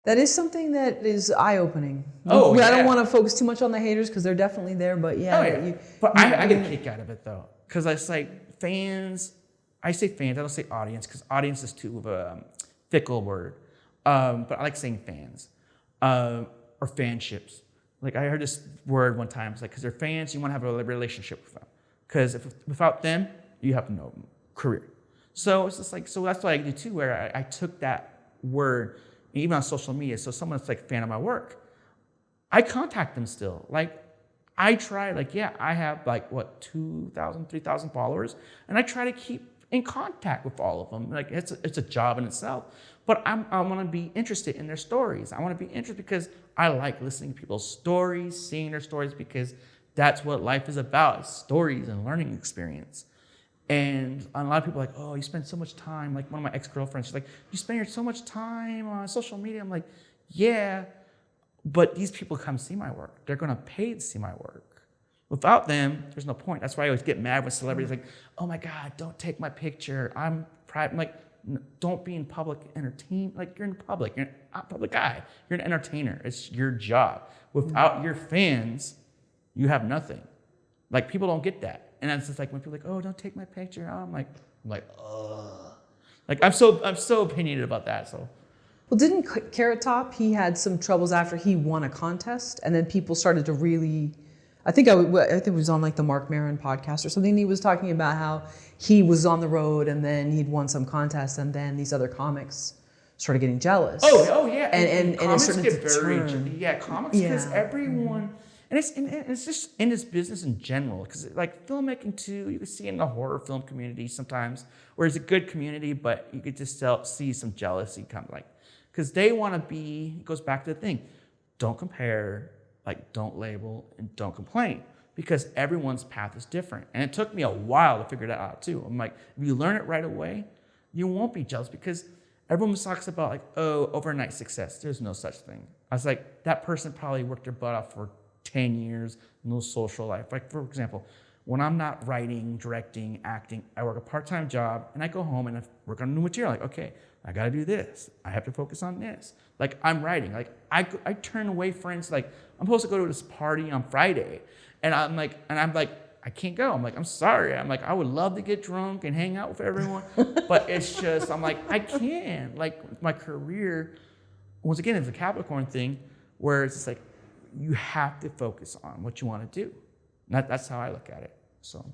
That is something that is eye-opening. Oh, I don't yeah. want to focus too much on the haters because they're definitely there, but yeah. Oh, yeah. But I get a kick out of it, though, because it's like fans. I say fans, I don't say audience, because audience is too of a fickle word. But I like saying fans or fanships. Like I heard this word one time. It's like, because they're fans, you want to have a relationship with them. Because without them, you have no career. So it's just like, so that's what I do too, where I took that word, even on social media. So someone that's like a fan of my work, I contact them still. Like I try, like, yeah, I have like what, 2,000, 3,000 followers, and I try to keep in contact with all of them. Like it's a job in itself, but I want to be interested in their stories. I want to be interested because I like listening to people's stories, seeing their stories, because that's what life is about, stories and learning experience. And a lot of people are like, oh, you spend so much time. Like one of my ex-girlfriends, she's like, you spend so much time on social media. I'm like, yeah, but these people come see my work. They're going to pay to see my work. Without them, there's no point. That's why I always get mad when celebrities like, oh my God, don't take my picture. I'm private. I'm like, don't be in public entertainment. Like you're in public. You're a public guy. You're an entertainer. It's your job. Without your fans, you have nothing. Like people don't get that. And it's just like when people are like, oh, don't take my picture. I'm like, ugh. Like I'm so opinionated about that. So. Well, didn't Carrot Top, he had some troubles after he won a contest, and then people started to really, I think it was on like the Mark Maron podcast or something. He was talking about how he was on the road and then he'd won some contest, and then these other comics started getting jealous. Oh yeah. And comics it started get to very turn. comics, because everyone, and it's just in this business in general, because like filmmaking too, you can see in the horror film community sometimes where it's a good community, but you could just see some jealousy come, like, because they want to be, it goes back to the thing, don't compare, like don't label, and don't complain, because everyone's path is different. And it took me a while to figure that out too. I'm like, if you learn it right away, you won't be jealous, because everyone talks about like, oh, overnight success. There's no such thing. I was like, that person probably worked their butt off for 10 years, no social life. Like for example, when I'm not writing, directing, acting, I work a part-time job and I go home and I work on new material. Like, okay, I got to do this. I have to focus on this. Like I'm writing. Like I turn away friends. Like I'm supposed to go to this party on Friday, and I'm like, I can't go. I'm like, I'm sorry. I'm like, I would love to get drunk and hang out with everyone, but it's just, I'm like, I can't. Like my career, once again, it's a Capricorn thing, where it's just like you have to focus on what you want to do. And that's how I look at it. So.